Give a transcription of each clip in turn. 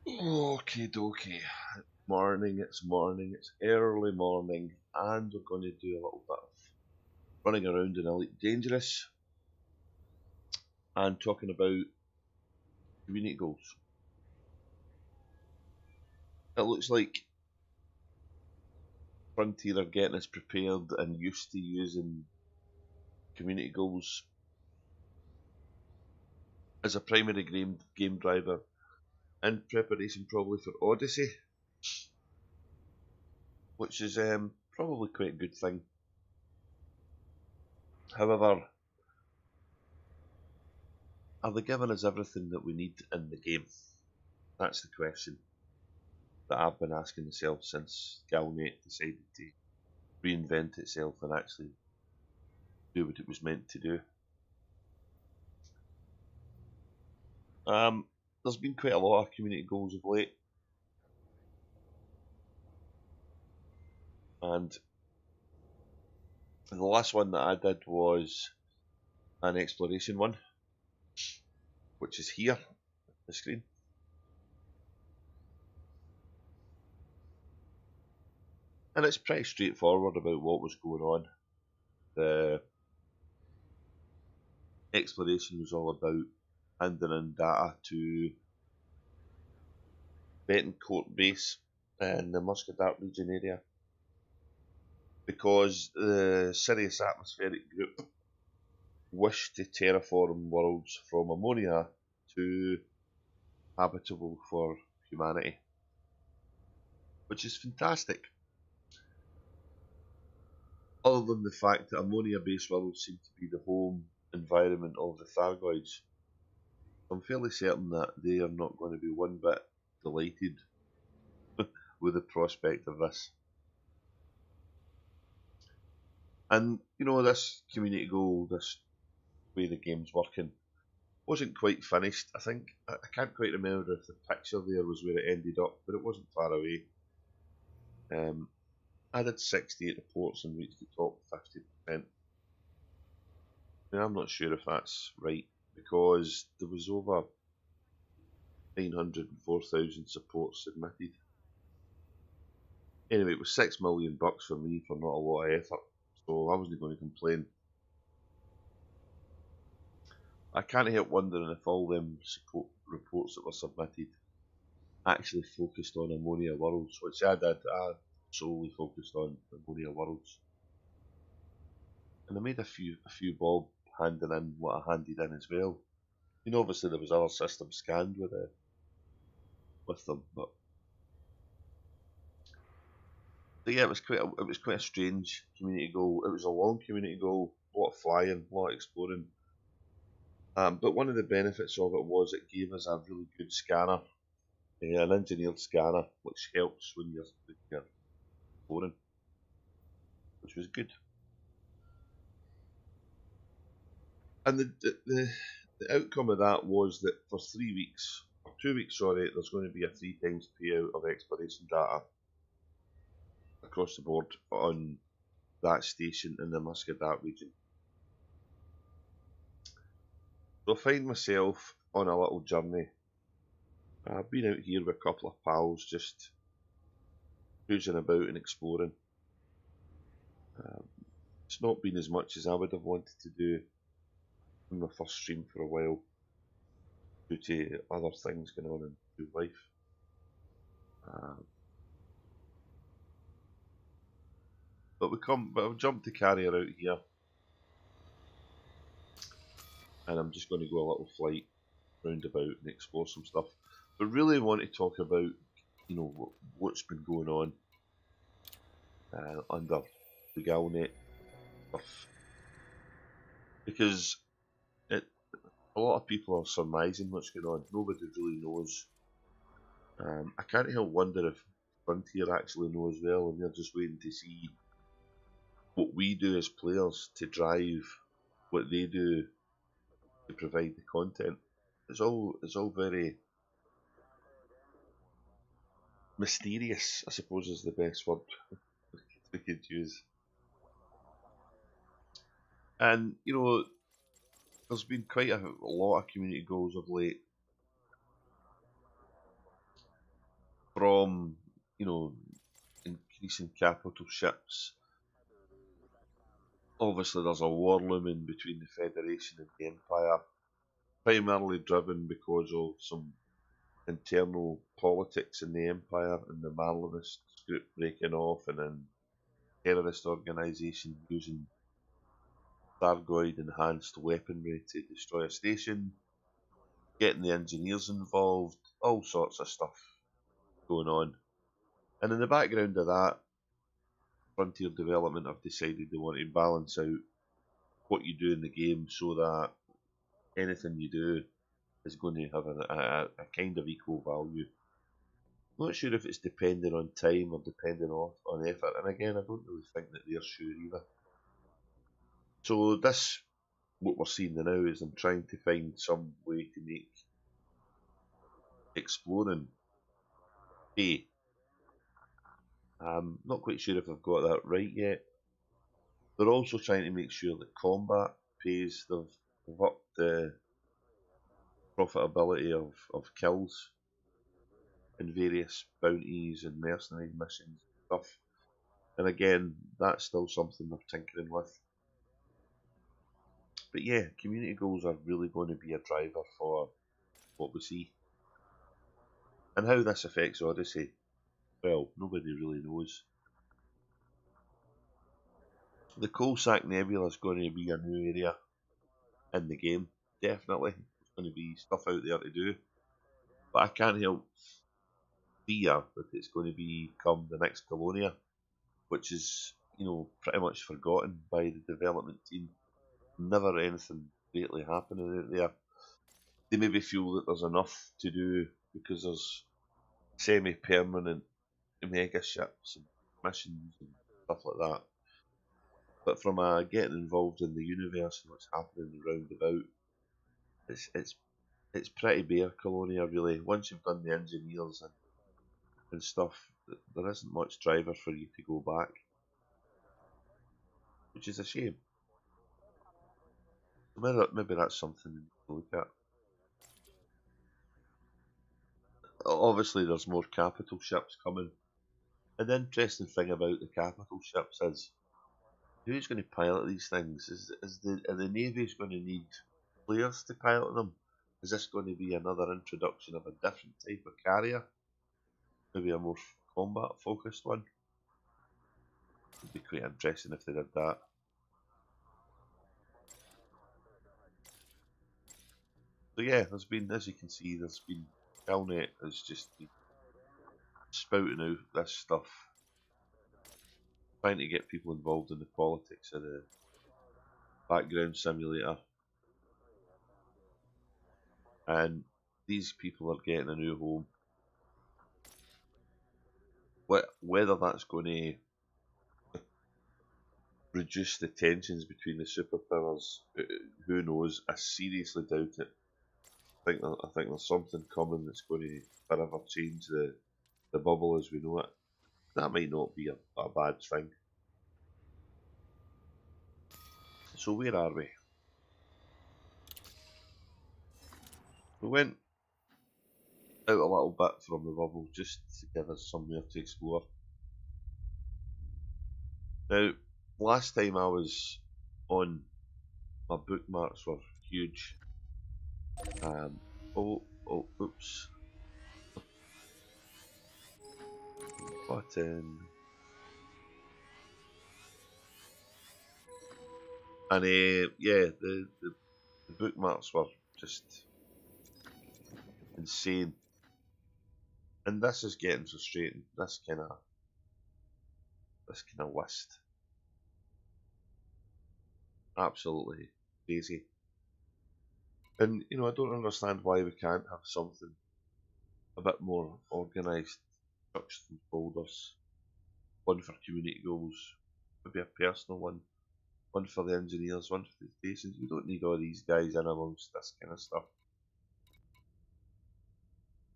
Okay, dokie. It's early morning, and we're going to do a little bit of running around in Elite Dangerous and talking about community goals. It looks like Frontier are getting us prepared and used to using community goals as a primary game driver in preparation probably for Odyssey, which is probably quite a good thing. However, are they giving us everything that we need in the game? That's the question that I've been asking myself since Galnet decided to reinvent itself and actually do what it was meant to do. There's been quite a lot of community goals of late, and the last one that I did was an exploration one, which is here on the screen. And it's pretty straightforward about what was going on. The exploration was all about handing in data to Betancourt base in the Muscadart region area, because the Sirius Atmospheric Group wished to terraform worlds from ammonia to habitable for humanity, which is fantastic. Other than the fact that ammonia-based worlds seem to be the home environment of the Thargoids, I'm fairly certain that they are not going to be one bit delighted with the prospect of this. And this community goal, this way the game's working, wasn't quite finished. I think I can't quite remember if the picture there was where it ended up, but it wasn't far away. I did 68 reports and reached the top 50%. Now, I'm not sure if that's right, because there was over 904,000 supports submitted. Anyway, it was $6 million for me for not a lot of effort, so I wasn't going to complain. I can't help wondering if all them support reports that were submitted actually focused on ammonia worlds, which I did. I solely focused on ammonia worlds, and I made a few bob handing in what I handed in as well. Obviously there was other systems scanned with them, but yeah, it was quite a strange community goal. It was a long community goal, a lot of flying, a lot of exploring. But one of the benefits of it was it gave us a really good scanner, an engineered scanner, which helps when you're exploring, which was good. And the outcome of that was that for 3 weeks, or 2 weeks, sorry, there's going to be a 3 times payout of exploration data across the board on that station in the Muscadart region. So I find myself on a little journey. I've been out here with a couple of pals, just cruising about and exploring. It's not been as much as I would have wanted to do in my first stream for a while, due to other things going on in life. But I've jumped the carrier out here, and I'm just going to go a little flight roundabout and explore some stuff. But really want to talk about, what's been going on under the Galnet stuff, because a lot of people are surmising what's going on. Nobody really knows. I can't help wonder if Frontier actually know as well, and they're just waiting to see what we do as players to drive what they do to provide the content. It's all very mysterious, I suppose, is the best word we could use. And there's been quite a lot of community goals of late. from, increasing capital ships. Obviously, there's a war looming between the Federation and the Empire, primarily driven because of some internal politics in the Empire and the Marlinist group breaking off, and then terrorist organisation using Thargoid enhanced weaponry to destroy a station, getting the engineers involved, all sorts of stuff going on. And in the background of that, Frontier Development have decided they want to balance out what you do in the game so that anything you do is going to have a kind of equal value. Not sure if it's dependent on time or dependent on effort, and again, I don't really think that they're sure either. So this, what we're seeing now, is I'm trying to find some way to make exploring pay. I'm not quite sure if I've got that right yet. They're also trying to make sure that combat pays. They've upped the profitability of kills in various bounties and mercenary missions and stuff. And again, that's still something they're tinkering with. But yeah, community goals are really going to be a driver for what we see. And how this affects Odyssey, well, nobody really knows. The Coalsack Nebula is going to be a new area in the game, definitely. There's going to be stuff out there to do. But I can't help fear that it's going to become the next Colonia, which is, pretty much forgotten by the development team. Never anything greatly happening out there. They maybe feel that there's enough to do because there's semi-permanent mega ships and missions and stuff like that. But from getting involved in the universe and what's happening around about, it's pretty bare Colonia really. Once you've done the engineers and stuff, there isn't much driver for you to go back, which is a shame. Maybe that's something to look at. Obviously, there's more capital ships coming. And the interesting thing about the capital ships is who's going to pilot these things? Are the Navy's going to need players to pilot them? Is this going to be another introduction of a different type of carrier? Maybe a more combat focused one? It'd be quite interesting if they did that. So yeah, there's been, as you can see, Galnet has just been spouting out this stuff, trying to get people involved in the politics of the background simulator. And these people are getting a new home. Whether that's going to reduce the tensions between the superpowers, who knows? I seriously doubt it. I think there's something coming that's going to forever change the bubble as we know it. That might not be a bad thing. So where are we? We went out a little bit from the bubble just to give us somewhere to explore. Now, last time I was on, my bookmarks were huge. Oops. Button. And yeah, the bookmarks were just insane. And this is getting frustrating. This kind of list. Absolutely crazy. And I don't understand why we can't have something a bit more organised, structured and folders. One for community goals, maybe a personal one for the engineers, one for the stations. We don't need all these guys in amongst this kind of stuff.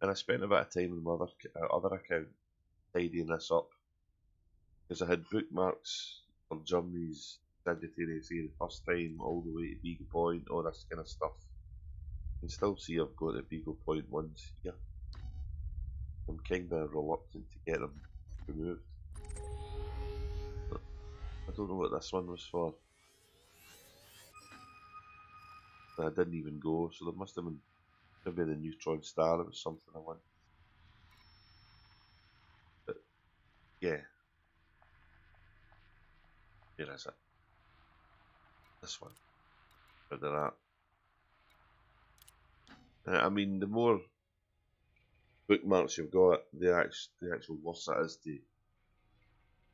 And I spent a bit of time on my other account tidying this up because I had bookmarks for Germany's Sagittarius here the first time, all the way to Beagle Point, all this kind of stuff. You can still see I've got the Beagle Point ones here. I'm kind of reluctant to get them removed. But I don't know what this one was for. I didn't even go, so there must have been maybe the neutron star. It was something I wanted. But yeah, where is it? This one. Rid of that. I mean, the more bookmarks you've got, the actual worse it is to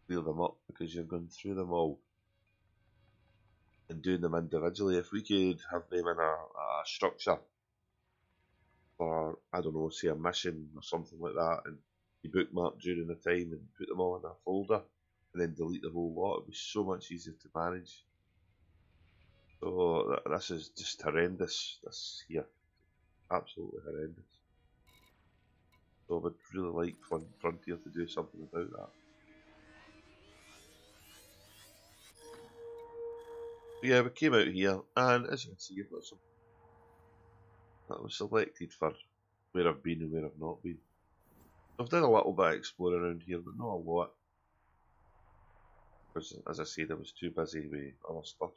clear them up, because you're going through them all and doing them individually. If we could have them in a structure, or I don't know, say a mission or something like that, and you bookmark during the time and put them all in a folder and then delete the whole lot, it'd be so much easier to manage. So this is just horrendous, this here. Absolutely horrendous. So I would really like Frontier to do something about that. But yeah, we came out here, and as you can see, you've got some that was selected for where I've been and where I've not been. I've done a little bit of exploring around here, but not a lot. Because, as I said, I was too busy with other stuff.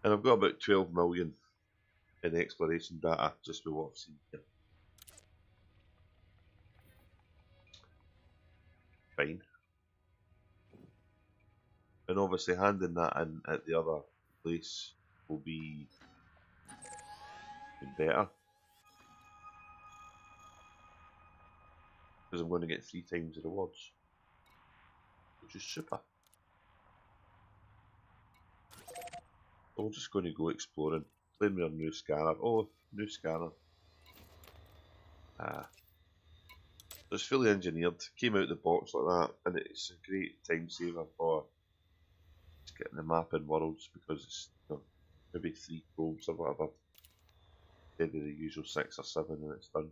And I've got about 12 million in exploration data just with what I've seen here. Fine. And obviously handing that in at the other place will be even better. Because I'm going to get 3 times the rewards. Which is super. So we're just going to go exploring. Playing with our new scanner. Oh, new scanner. It's fully engineered. Came out of the box like that. And it's a great time saver for just getting the map in worlds. Because it's, you know, maybe 3 probes or whatever. Instead of the usual 6 or 7 and it's done.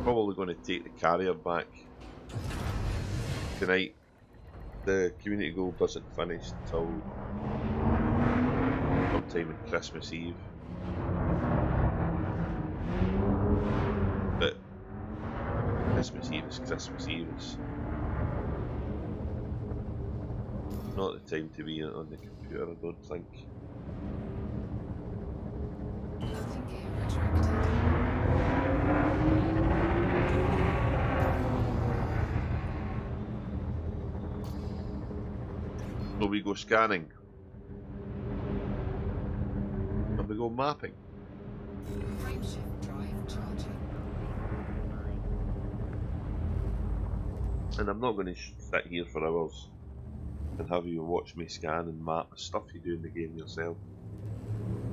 Probably going to take the carrier back tonight. The community goal doesn't finish until sometime on Christmas Eve. But Christmas Eve is Christmas Eve. It's not the time to be on the computer, I don't think. So we go scanning. And we go mapping. Frameshift drive charging. And I'm not going to sit here for hours and have you watch me scan and map the stuff you do in the game yourself.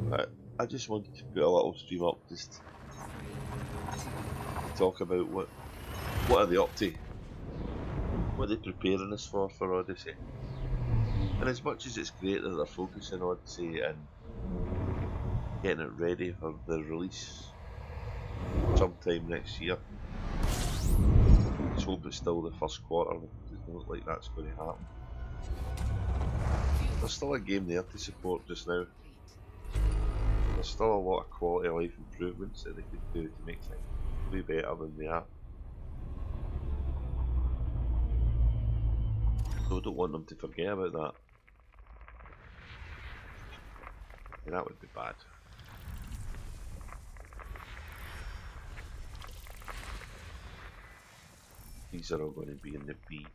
But I just wanted to put a little stream up just to talk about what are they up to? What are they preparing us for Odyssey? And as much as it's great that they're focusing on Odyssey and getting it ready for the release sometime next year, let's hope it's still the first quarter, because it doesn't look like that's going to happen. There's still a game there to support just now. There's still a lot of quality of life improvements that they could do to make things way better than they are. So I don't want them to forget about that. And that would be bad. These are all going to be in the B.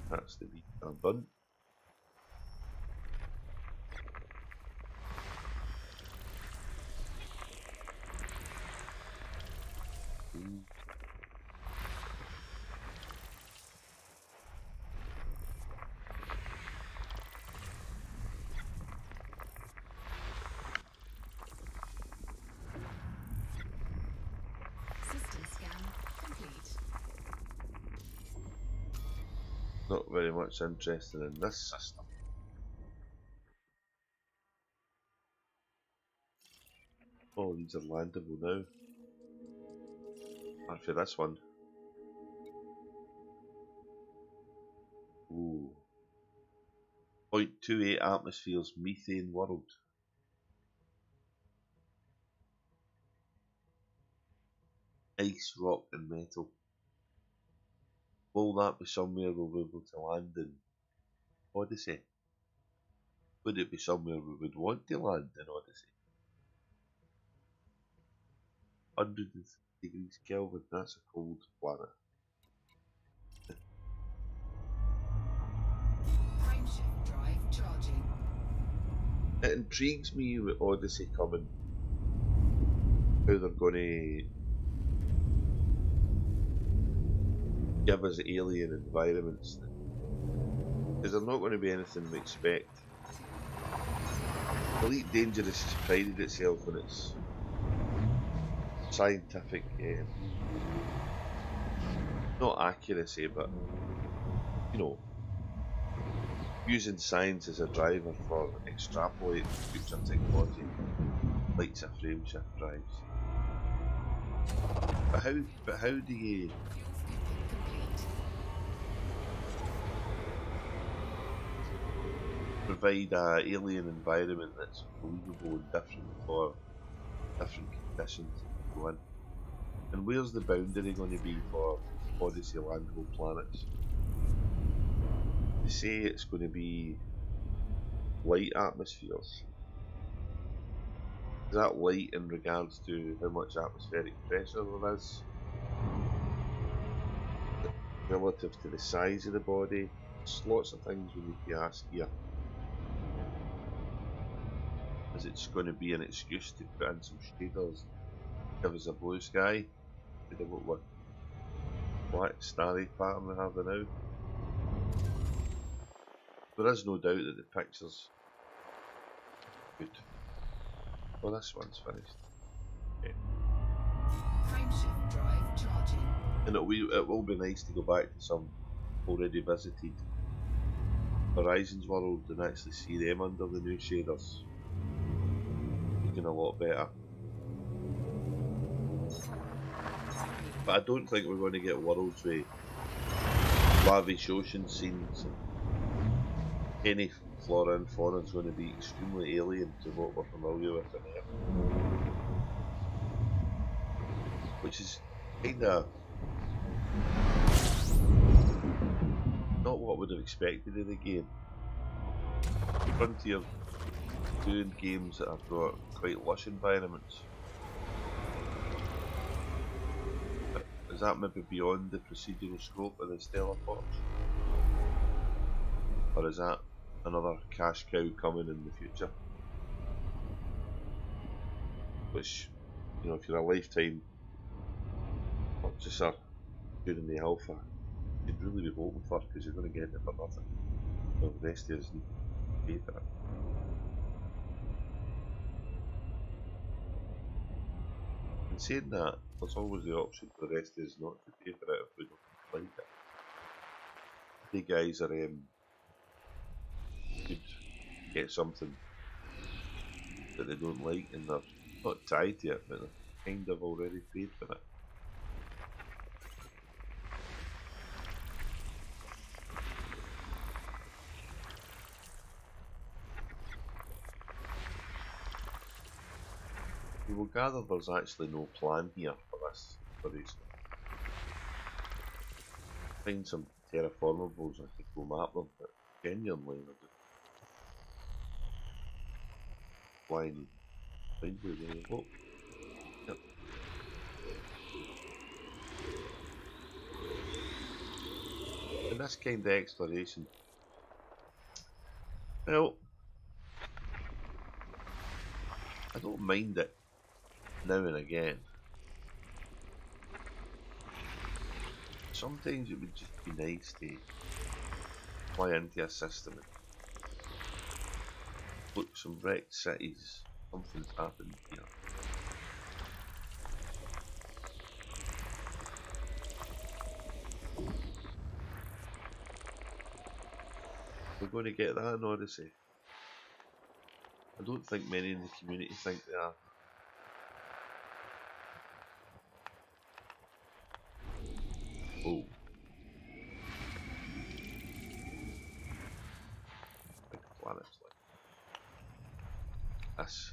That's the B done. System scan complete. Not very much interested in this system. Oh, these are landable now. And for this one. Ooh. 0.28 atmospheres methane world. Ice, rock and metal. Will that be somewhere we'll be able to land in Odyssey? Would it be somewhere we would want to land in Odyssey? 100 degrees Kelvin, that's a cold planet. Frameshift drive charging. It intrigues me with Odyssey coming, how they're going to give us alien environments, because they're not going to be anything we expect. Elite Dangerous has prided itself on its scientific, not accuracy, but you know, using science as a driver for extrapolating future technology, like a frameshift drives. But how do you provide a alien environment that's believable and different for different conditions to go in? And where's the boundary going to be for Odyssey landable planets? They say it's going to be light atmospheres. Is that light in regards to how much atmospheric pressure there is? Relative to the size of the body? There's lots of things we need to ask here. Is it going to be an excuse to put in some shaders, give us a blue sky, instead of what black starry pattern we have now? There is no doubt that the picture's good. Oh, this one's finished. Okay. Frameshift drive charging. And it will be nice to go back to some already visited Horizons world and actually see them under the new shaders. Looking a lot better. But I don't think we're going to get worlds with lavish ocean scenes, and any flora and fauna is going to be extremely alien to what we're familiar with on Earth. Which is kinda not what I would have expected of the game. Frontier doing games that have got quite lush environments. But is that maybe beyond the procedural scope of the Stellar Forge? Or is that another cash cow coming in the future? Which, you know, if you're a lifetime purchaser during the alpha, you'd really be hoping for, because you're going to get it for nothing. Well, the rest of us need to pay for it. And saying that, there's always the option for the rest of us not to pay for it if we don't like it. The guys are could get something that they don't like and they're not tied to it, but they're kind of already paid for it. You will gather there's actually no plan here for this exploration. Find some terraformables I could go map them, but genuinely they're just flying blindly where they look. Yep. And this kind of exploration, well, I don't mind it now and again. Sometimes it would just be nice to fly into a system and look, some wrecked cities, something's happened here. We're going to get that in Odyssey. I don't think many in the community think they are. Oh. Big planets like this.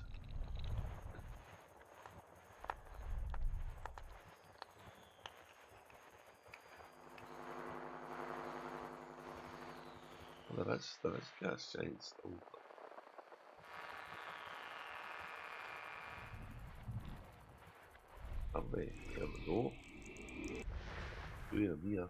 Well, there is gas giants still. Are they? There we go. Two of them here.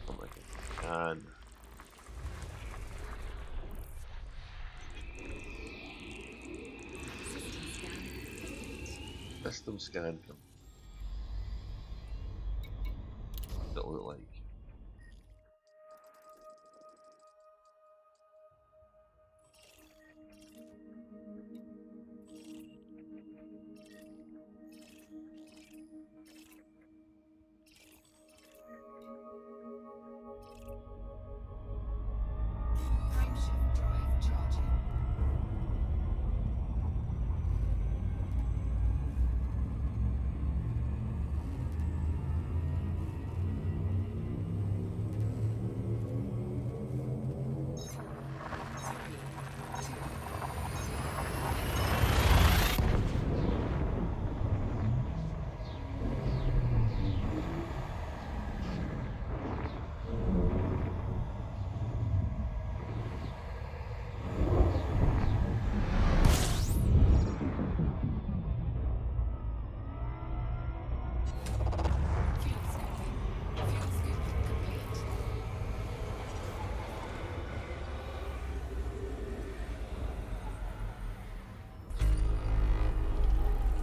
Oh my god. And system scan come. What does it look like? Frameshift drive charging. Fuel scooping. Fuel scooping complete.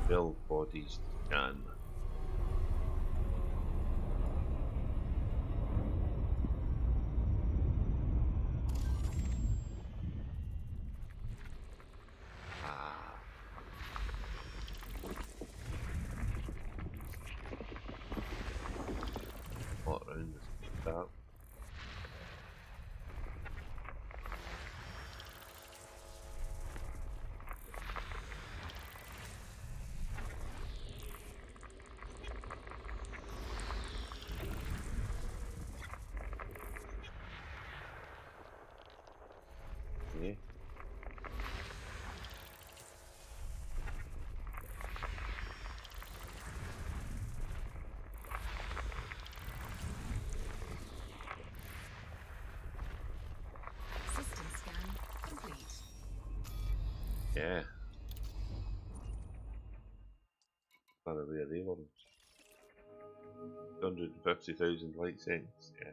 Build bodies scan. Ah. What around this that? Okay. System scan complete. Yeah. By the way, they were 250,000 light seconds. Yeah.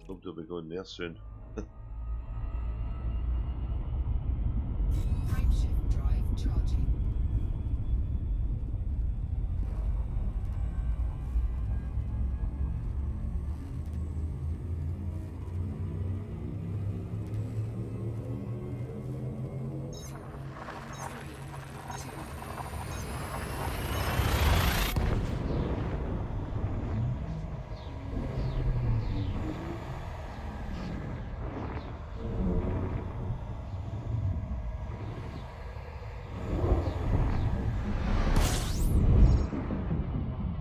Hope they'll be going there soon. Frameshift drive charging.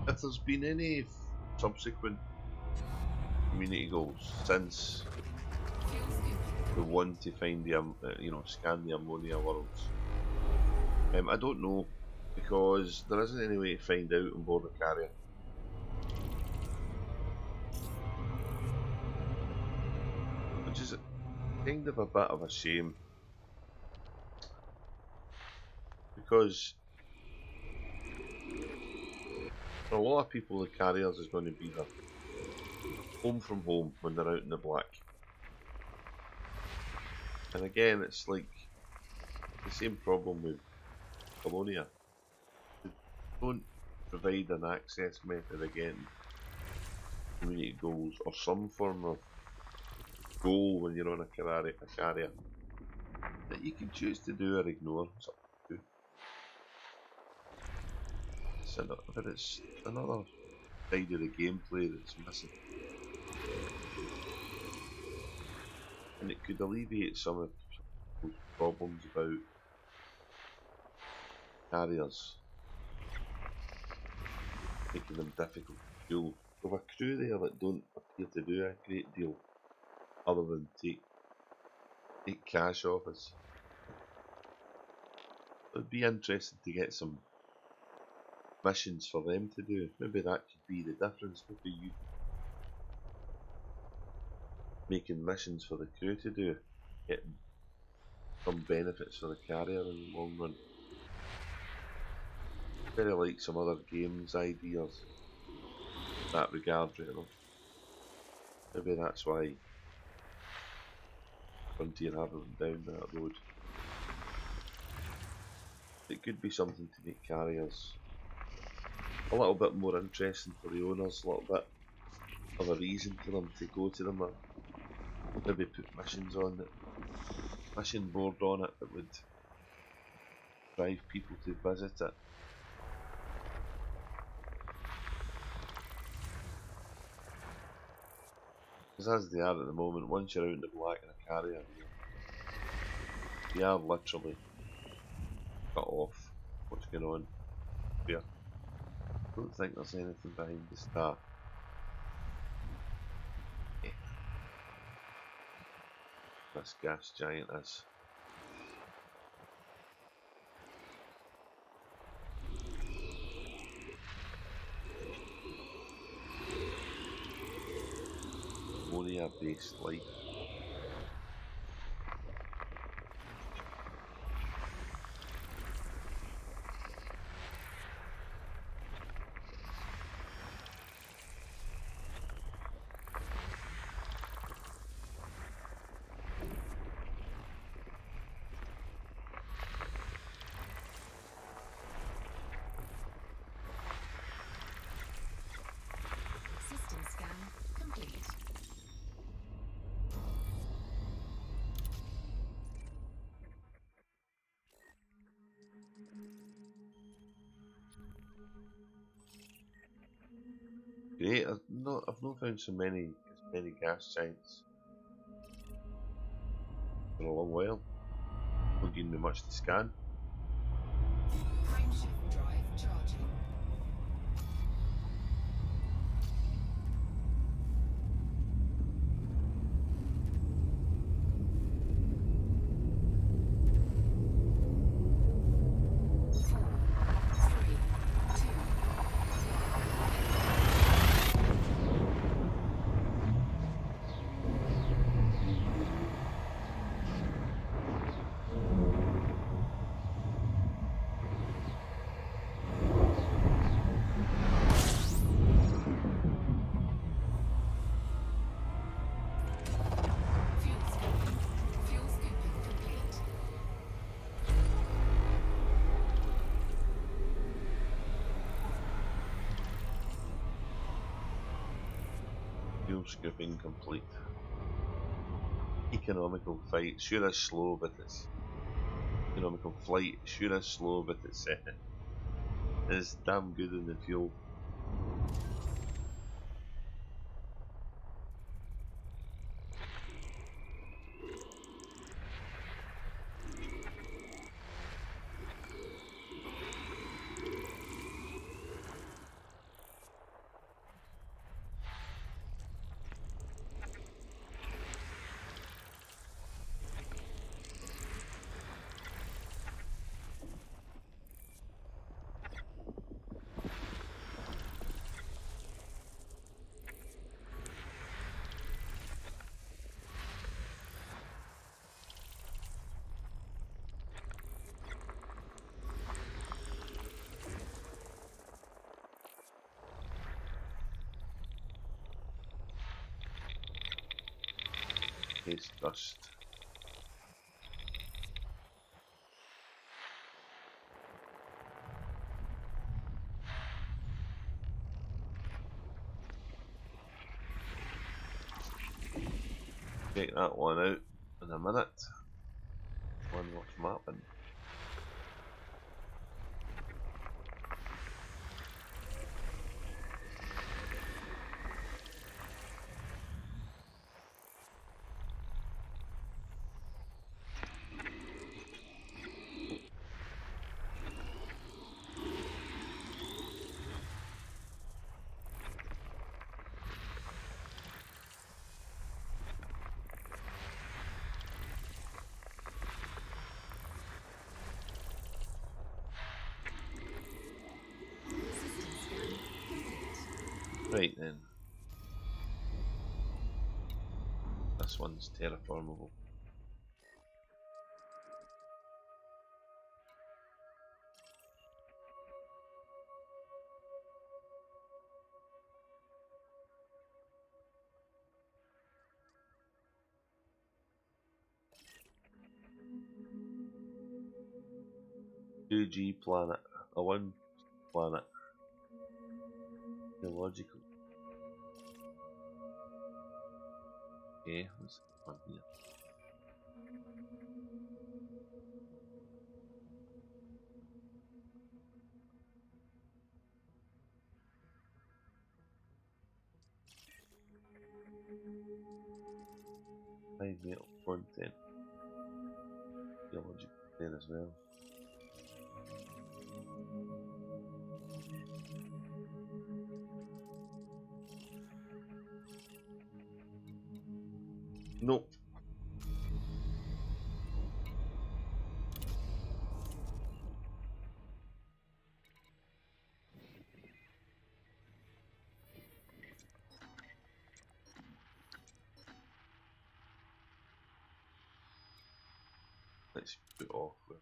If there's been any subsequent community goals since Fuel scooping the one to find the scan the ammonia worlds, I don't know, because there isn't any way to find out on board the carrier. Which is kind of a bit of a shame, because for a lot of people the carriers is going to be their home from home when they're out in the black. And again, it's like the same problem with Colonia. They don't provide an access method again, community goals, or some form of goal when you're on a carrier that you can choose to do or ignore. But it's another side of the gameplay that's missing, and it could alleviate some of those problems about carriers, making them difficult to fuel. With a crew there that don't appear to do a great deal other than take cash off us. It would be interesting to get some missions for them to do. Maybe that could be the difference. Maybe you making missions for the crew to do, getting some benefits for the carrier in the long run. Very like some other games ideas in that regard, really. Maybe that's why Frontier haven't down that road. It could be something to make carriers a little bit more interesting for the owners, a little bit of a reason for them to go to them, or maybe put missions on it, mission board on it that would drive people to visit it. Because as they are at the moment, once you're out in the black in a carrier, you are literally cut off what's going on here. I don't think there's anything behind the star. This gas giant is. Ammonia-based life. System scan complete. Great. I've not found as many gas giants for a long while. Not giving me much to scan. Frameshift drive charging. Fuel scooping complete. Fuel scooping complete. Economical fight. Sure is slow, but it's economical flight. Sure is slow, but it's damn good in the fuel. Taste dust. Check that one out in a minute. One worth mapping. System scan complete. Right then. This one's terraformable. Two-G planet, a one planet, geological. Okay, what's this one here? High metal content, geological there as well. Nope. Let's put off with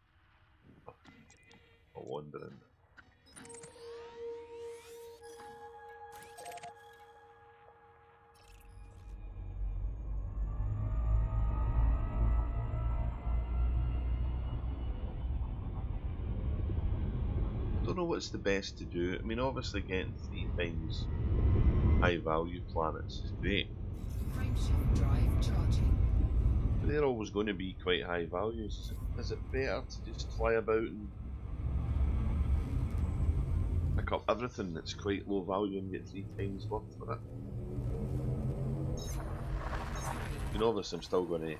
a wandering. I don't know what's the best to do. I mean, obviously getting 3 times high value planets is great. Frameshift drive charging. But they're always going to be quite high values. Is it better to just fly about and pick up everything that's quite low value and get 3 times worth for it? You know, obviously I'm still going to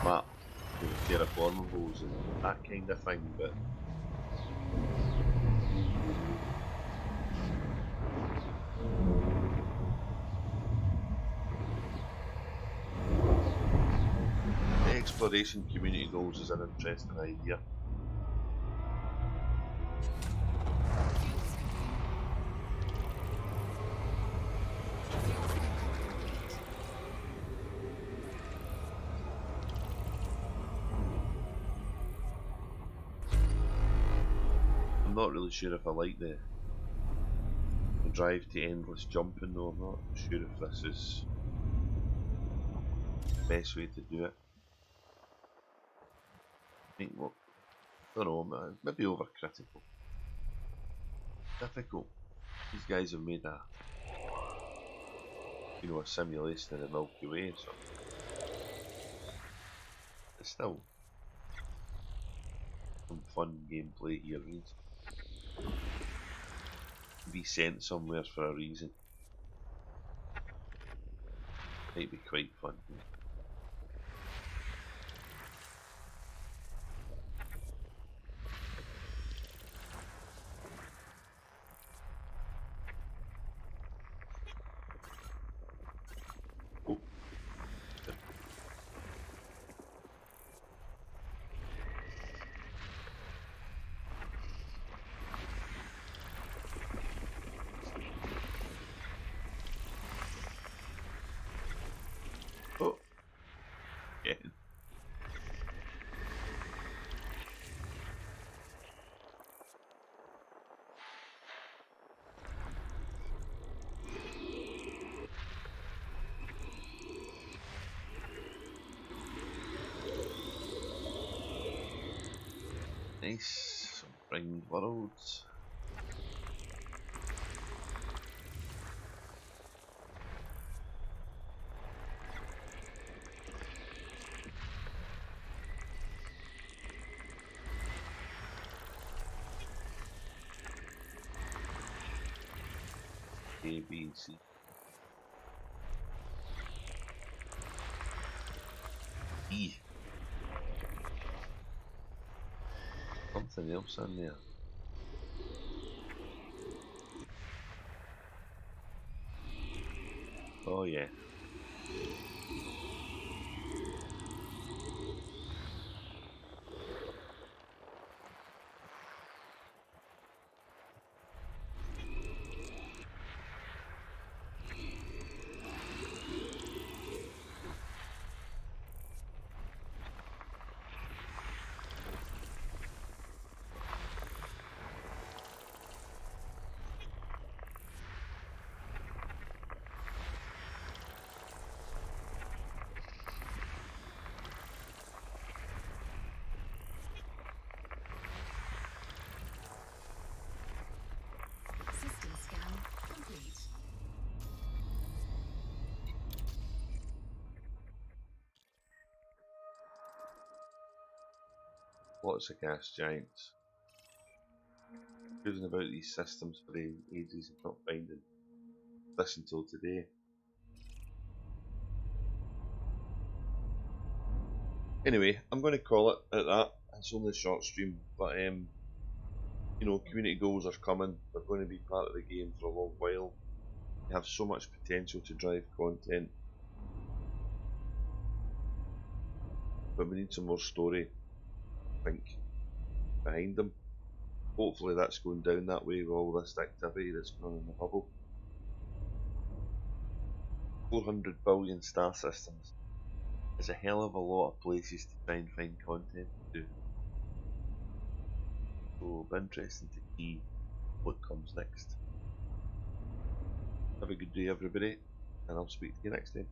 map the terraformables and that kind of thing, but the exploration community goals is an interesting idea. I'm not really sure if I like the drive to endless jumping though. I'm not sure if this is the best way to do it. I think, well, I don't know, maybe overcritical. Difficult. These guys have made a, you know, a simulation of the Milky Way, so it's still some fun gameplay here. Means be sent somewhere for a reason. Might be quite fun. Oh. Oh. Yeah. Nice. Some ringed worlds. A, B, and C. E. Something else in there. Oh yeah. System scan complete. Lots of gas giants. Cruising about these systems for ages and not finding this until today. Anyway, I'm going to call it at that. It's only a short stream, but you know, community goals are coming. They're going to be part of the game for a long while. They have so much potential to drive content, but we need some more story, I think, behind them. Hopefully that's going down that way with all this activity that's going on in the bubble. 400 billion star systems is a hell of a lot of places to try and find content to do. So it'll be interesting to see what comes next. Have a good day everybody, and I'll speak to you next time.